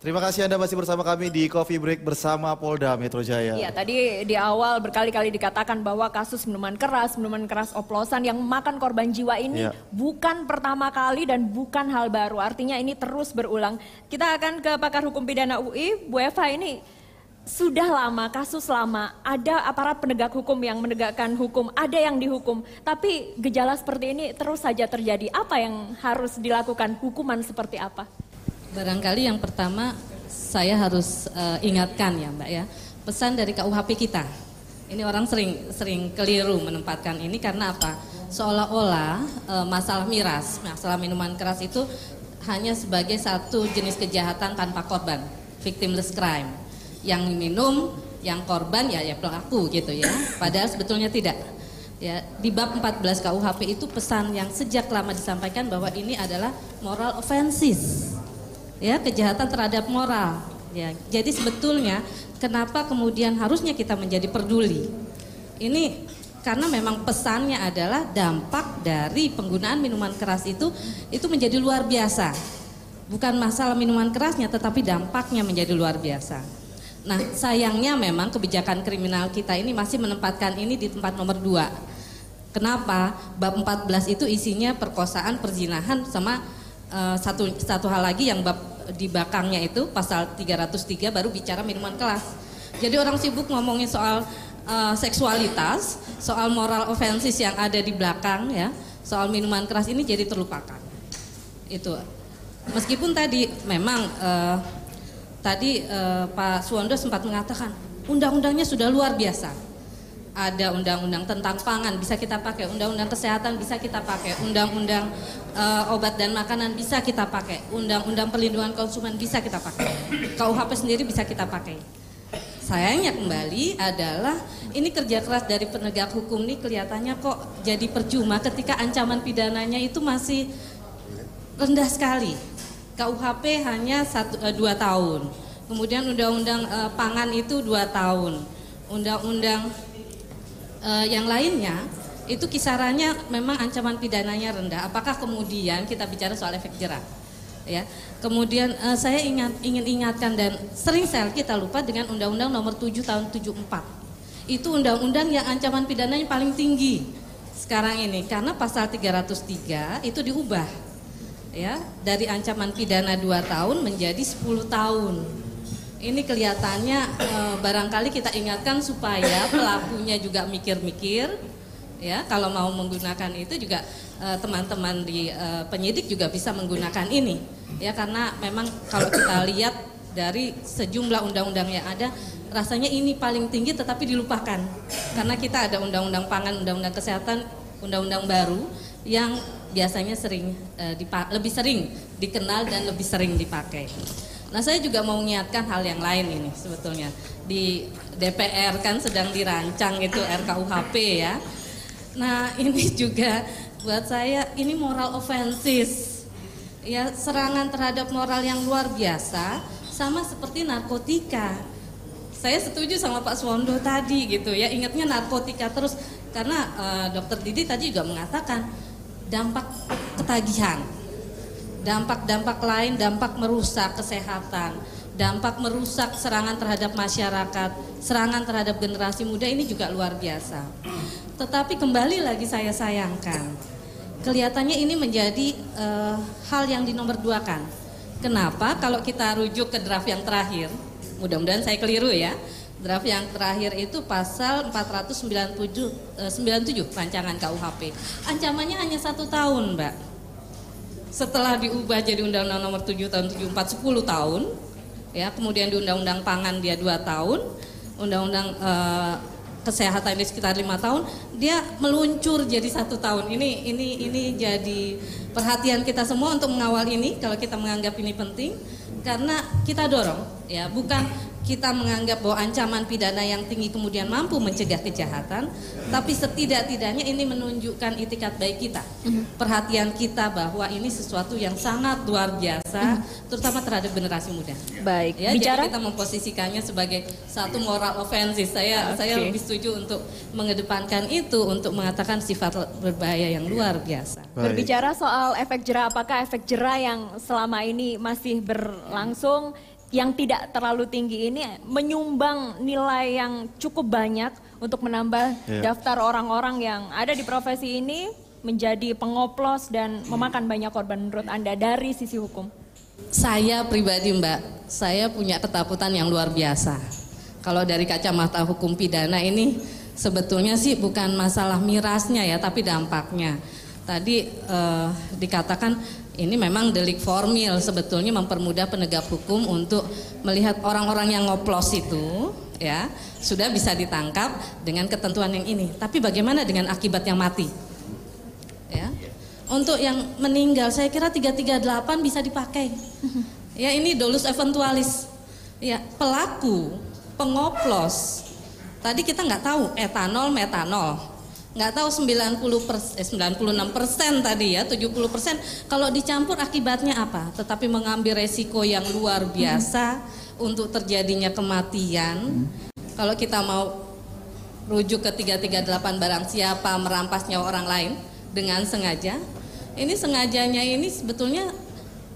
Terima kasih Anda masih bersama kami di Coffee Break bersama Polda Metro Jaya. Iya, tadi di awal berkali-kali dikatakan bahwa kasus minuman keras oplosan yang memakan korban jiwa ini bukan pertama kali dan bukan hal baru. Artinya ini terus berulang. Kita akan ke pakar hukum pidana UI, Bu Eva. Ini sudah lama, kasus lama, ada aparat penegak hukum yang menegakkan hukum, ada yang dihukum. Tapi gejala seperti ini terus saja terjadi. Apa yang harus dilakukan? Hukuman seperti apa? Barangkali yang pertama saya harus ingatkan ya Mbak ya, pesan dari KUHP kita. Ini orang sering keliru menempatkan ini karena apa? Seolah-olah masalah miras, masalah minuman keras itu hanya sebagai satu jenis kejahatan tanpa korban, victimless crime. Yang minum, yang korban ya pelaku gitu ya. Padahal sebetulnya tidak. Ya, di bab 14 KUHP itu pesan yang sejak lama disampaikan bahwa ini adalah moral offenses. Ya, kejahatan terhadap moral. Ya, jadi sebetulnya kenapa kemudian harusnya kita menjadi peduli? Ini karena memang pesannya adalah dampak dari penggunaan minuman keras itu menjadi luar biasa. Bukan masalah minuman kerasnya, tetapi dampaknya menjadi luar biasa. Nah, sayangnya memang kebijakan kriminal kita ini masih menempatkan ini di tempat nomor 2. Kenapa? Bab 14 itu isinya perkosaan, perzinahan sama satu hal lagi yang bab di belakangnya itu pasal 303 baru bicara minuman keras. Jadi orang sibuk ngomongin soal seksualitas, soal moral offenses yang ada di belakang ya, soal minuman keras ini jadi terlupakan. Itu. Meskipun tadi memang Pak Suwondo sempat mengatakan undang-undangnya sudah luar biasa. Ada undang-undang tentang pangan bisa kita pakai, undang-undang kesehatan bisa kita pakai, undang-undang obat dan makanan bisa kita pakai, undang-undang perlindungan konsumen bisa kita pakai, KUHP sendiri bisa kita pakai. Sayangnya kembali adalah ini kerja keras dari penegak hukum ini kelihatannya kok jadi percuma ketika ancaman pidananya itu masih rendah sekali. KUHP hanya 2 tahun, kemudian undang-undang pangan itu 2 tahun, undang-undang yang lainnya itu kisarannya memang ancaman pidananya rendah. Apakah kemudian kita bicara soal efek jerak? Ya, kemudian saya ingin ingatkan dan sering kita lupa dengan Undang-Undang Nomor 7 Tahun 74. Itu undang-undang yang ancaman pidananya paling tinggi sekarang ini karena pasal 303 itu diubah, ya, dari ancaman pidana 2 tahun menjadi 10 tahun. Ini kelihatannya barangkali kita ingatkan supaya pelakunya juga mikir-mikir, ya, kalau mau menggunakan itu juga teman-teman di penyidik juga bisa menggunakan ini, ya, karena memang kalau kita lihat dari sejumlah undang-undang yang ada, rasanya ini paling tinggi tetapi dilupakan, karena kita ada undang-undang pangan, undang-undang kesehatan, undang-undang baru yang biasanya lebih sering dikenal dan lebih sering dipakai. Nah, saya juga mau mengingatkan hal yang lain ini sebetulnya. Di DPR kan sedang dirancang itu RKUHP ya. Nah, ini juga buat saya ini moral offenses. Ya, serangan terhadap moral yang luar biasa sama seperti narkotika. Saya setuju sama Pak Suwondo tadi gitu ya, ingatnya narkotika terus karena Dokter Didi tadi juga mengatakan dampak ketagihan. Dampak-dampak lain, dampak merusak kesehatan, dampak merusak serangan terhadap masyarakat, serangan terhadap generasi muda ini juga luar biasa. Tetapi kembali lagi saya sayangkan, kelihatannya ini menjadi hal yang dinomorduakan. Kenapa? Kalau kita rujuk ke draft yang terakhir, mudah-mudahan saya keliru ya, draft yang terakhir itu pasal 497 rancangan KUHP, ancamannya hanya 1 tahun Mbak. Setelah diubah jadi Undang-Undang Nomor 7 Tahun 74 10 tahun, ya, kemudian di Undang-Undang Pangan dia 2 tahun, Undang-Undang Kesehatan ini sekitar 5 tahun, dia meluncur jadi 1 tahun. Ini jadi perhatian kita semua untuk mengawal ini kalau kita menganggap ini penting, karena kita dorong, ya, bukan kita menganggap bahwa ancaman pidana yang tinggi kemudian mampu mencegah kejahatan, tapi setidak-tidaknya ini menunjukkan itikat baik kita, perhatian kita bahwa ini sesuatu yang sangat luar biasa, terutama terhadap generasi muda. Baik, ya, bicara jadi kita memposisikannya sebagai satu moral offenses. Saya lebih setuju untuk mengedepankan itu, untuk mengatakan sifat berbahaya yang luar biasa. Berbicara soal efek jera, apakah efek jera yang selama ini masih berlangsung yang tidak terlalu tinggi ini menyumbang nilai yang cukup banyak untuk menambah daftar orang-orang yang ada di profesi ini menjadi pengoplos dan memakan banyak korban menurut Anda dari sisi hukum? Saya pribadi Mbak, saya punya ketakutan yang luar biasa. Kalau dari kacamata hukum pidana ini sebetulnya sih bukan masalah mirasnya ya, tapi dampaknya. Tadi dikatakan ini memang delik formil, sebetulnya mempermudah penegak hukum untuk melihat orang-orang yang ngoplos itu ya sudah bisa ditangkap dengan ketentuan yang ini. Tapi bagaimana dengan akibat yang mati? Ya. Untuk yang meninggal saya kira 338 bisa dipakai. Ya ini dolus eventualis. Ya, pelaku, pengoplos. Tadi kita nggak tahu etanol, metanol. Nggak tahu 96% tadi ya, 70% kalau dicampur akibatnya apa? Tetapi mengambil resiko yang luar biasa untuk terjadinya kematian. Kalau kita mau rujuk ke 338 barang siapa merampas nyawa orang lain dengan sengaja. Ini sengajanya ini sebetulnya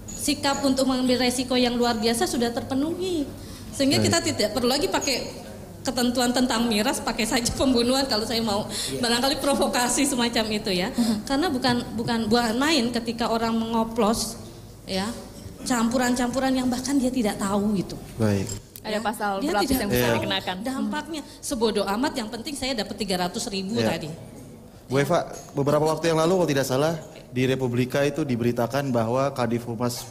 sikap untuk mengambil resiko yang luar biasa sudah terpenuhi. Sehingga kita tidak perlu lagi pakai ketentuan tentang miras, pakai saja pembunuhan kalau saya mau barangkali provokasi semacam itu ya. Karena bukan main ketika orang mengoplos ya campuran-campuran yang bahkan dia tidak tahu itu. Baik. Ada pasal Dia berlapis tidak yang bisa tahu dikenakan. dampaknya sebodoh amat, yang penting saya dapat 300.000 tadi. Bu Eva, beberapa waktu yang lalu kalau tidak salah di Republika itu diberitakan bahwa Kadif Humas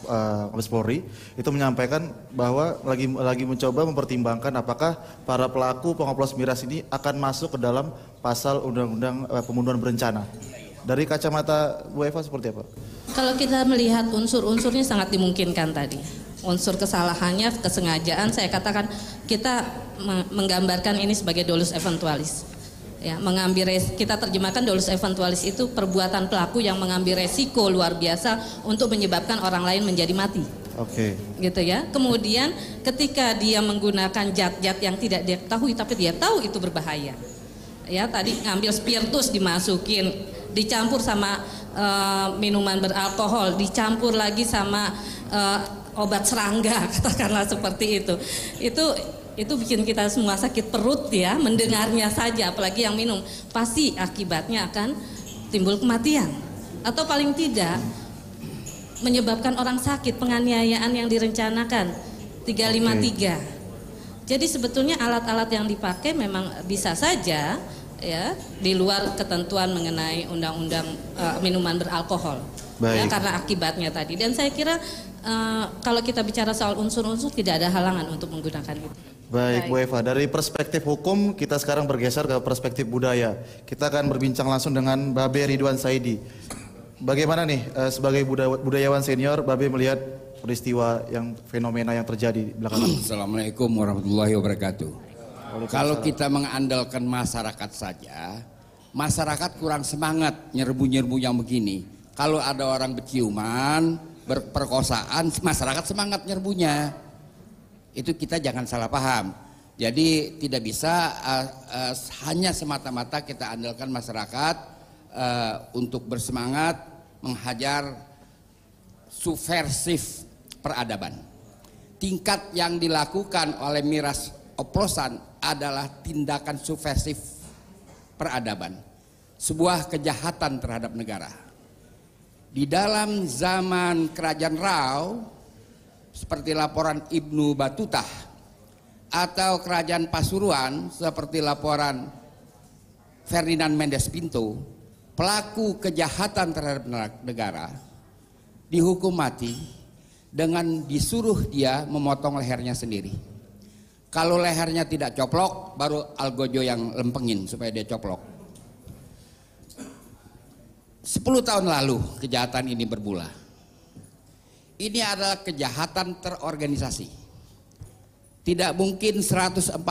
Mabes Polri itu menyampaikan bahwa lagi mencoba mempertimbangkan apakah para pelaku pengoplos miras ini akan masuk ke dalam pasal Undang-Undang Pembunuhan Berencana. Dari kacamata Bu Eva seperti apa? Kalau kita melihat unsur-unsurnya sangat dimungkinkan tadi. Unsur kesalahannya, kesengajaan, saya katakan kita menggambarkan ini sebagai dolus eventualis. Ya, kita terjemahkan dolus eventualis itu perbuatan pelaku yang mengambil resiko luar biasa untuk menyebabkan orang lain menjadi mati. Oke. Gitu ya. Kemudian ketika dia menggunakan zat-zat yang tidak dia ketahui tapi dia tahu itu berbahaya. Ya, tadi ngambil spiritus dimasukin, dicampur sama minuman beralkohol, dicampur lagi sama obat serangga, katakanlah seperti itu. Itu bikin kita semua sakit perut ya, mendengarnya saja, apalagi yang minum. Pasti akibatnya akan timbul kematian. Atau paling tidak menyebabkan orang sakit, penganiayaan yang direncanakan 353. Jadi sebetulnya alat-alat yang dipakai memang bisa saja ya di luar ketentuan mengenai undang-undang minuman beralkohol. Ya, karena akibatnya tadi. Dan saya kira kalau kita bicara soal unsur-unsur tidak ada halangan untuk menggunakan itu. Baik Bu Eva, dari perspektif hukum kita sekarang bergeser ke perspektif budaya. Kita akan berbincang langsung dengan Babe Ridwan Saidi. Bagaimana nih sebagai budayawan senior Babe melihat peristiwa yang fenomena yang terjadi di belakangan? Assalamualaikum warahmatullahi wabarakatuh. Kalau kita mengandalkan masyarakat saja, masyarakat kurang semangat nyerbu-nyerbu yang begini. Kalau ada orang berciuman, berperkosaan, masyarakat semangat nyerbunya. Itu kita jangan salah paham. Jadi tidak bisa hanya semata-mata kita andalkan masyarakat untuk bersemangat menghajar subversif peradaban. Tingkat yang dilakukan oleh miras oplosan adalah tindakan subversif peradaban. Sebuah kejahatan terhadap negara. Di dalam zaman Kerajaan Rau, seperti laporan Ibnu Batutah, atau Kerajaan Pasuruan seperti laporan Ferdinand Mendes Pinto, pelaku kejahatan terhadap negara dihukum mati dengan disuruh dia memotong lehernya sendiri. Kalau lehernya tidak coplok, baru algojo yang lempengin supaya dia coplok. 10 tahun lalu kejahatan ini bermula. Ini adalah kejahatan terorganisasi. Tidak mungkin 147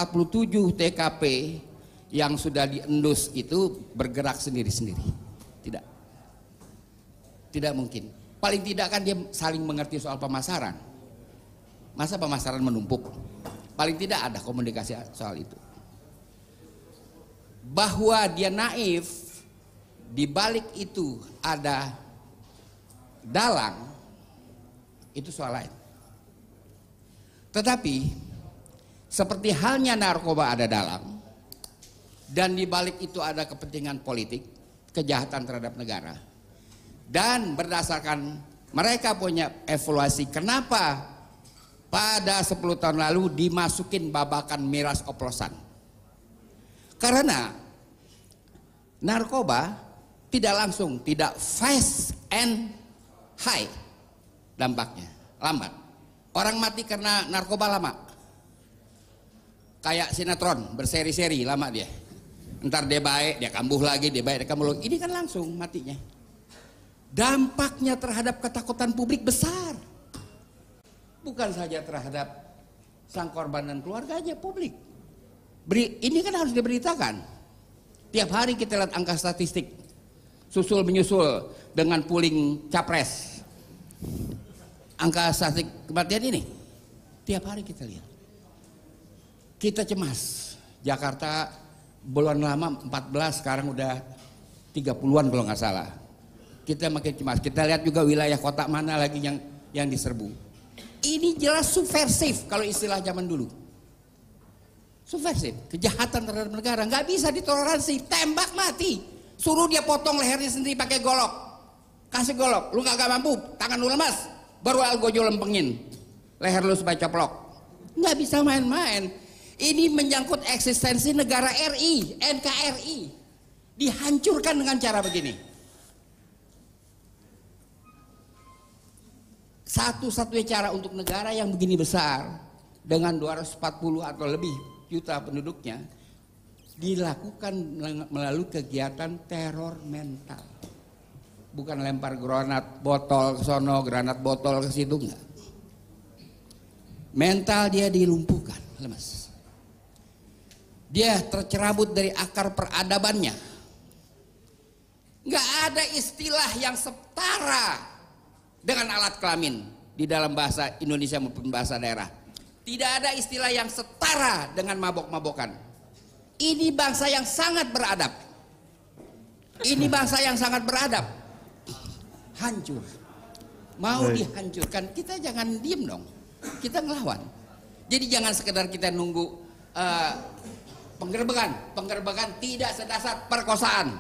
TKP yang sudah diendus itu bergerak sendiri-sendiri. Tidak. Tidak mungkin. Paling tidak kan dia saling mengerti soal pemasaran. Masa pemasaran menumpuk? Paling tidak ada komunikasi soal itu. Bahwa dia naif, di balik itu ada dalang, itu soal lain. Tetapi seperti halnya narkoba ada dalang, dan di balik itu ada kepentingan politik, kejahatan terhadap negara. Dan berdasarkan mereka punya evaluasi kenapa pada 10 tahun lalu dimasukin babakan miras oplosan. Karena narkoba tidak langsung, tidak fast and high dampaknya, lambat. Orang mati karena narkoba lama. Kayak sinetron berseri-seri lama dia. Ntar dia baik, dia kambuh lagi, dia baik, dia kambuh lagi. Ini kan langsung matinya. Dampaknya terhadap ketakutan publik besar. Bukan saja terhadap sang korban dan keluarganya, publik. Ini kan harus diberitakan. Tiap hari kita lihat angka statistik. Susul menyusul dengan pooling capres. Angka statistik kematian ini. Tiap hari kita lihat. Kita cemas. Jakarta bulan lama 14, sekarang udah 30-an kalau nggak salah. Kita makin cemas. Kita lihat juga wilayah kota mana lagi yang diserbu. Ini jelas subversif kalau istilah zaman dulu. Subversif, kejahatan terhadap negara, nggak bisa ditoleransi. Tembak mati, suruh dia potong lehernya sendiri pakai golok, kasih golok. Lu nggak mampu, tangan lu lemas, baru algojo lempengin leher lu supaya coplok. Nggak bisa main-main. Ini menyangkut eksistensi negara RI, NKRI. Dihancurkan dengan cara begini. Satu-satunya cara untuk negara yang begini besar, dengan 240 atau lebih juta penduduknya, dilakukan melalui kegiatan teror mental. Bukan lempar granat botol ke sono, granat botol ke situ, enggak. Mental dia dilumpuhkan, lemas. Dia tercerabut dari akar peradabannya. Nggak ada istilah yang setara dengan alat kelamin di dalam bahasa Indonesia maupun bahasa daerah. Tidak ada istilah yang setara dengan mabok-mabokan. Ini bangsa yang sangat beradab. Ini bangsa yang sangat beradab. Hancur. Mau dihancurkan, kita jangan diem dong. Kita ngelawan. Jadi jangan sekedar kita nunggu penggerbekan tidak sedasar perkosaan.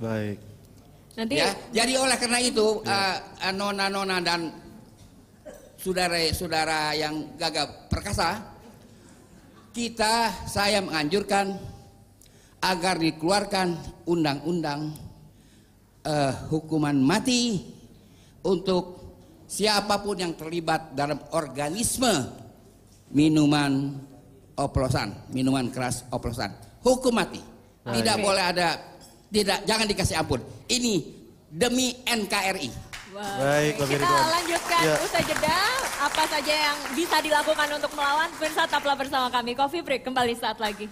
Baik. Nanti Ya, jadi oleh karena itu nona-nona dan saudara-saudara yang gagah perkasa, saya menganjurkan agar dikeluarkan undang-undang hukuman mati untuk siapapun yang terlibat dalam organisme minuman oplosan, minuman keras oplosan. Hukum mati. Tidak boleh ada, jangan dikasih ampun. Ini demi NKRI. Baik, kita lanjutkan usai jeda. Apa saja yang bisa dilakukan untuk melawan? Pemirsa, tetaplah bersama kami. Coffee Break kembali saat lagi.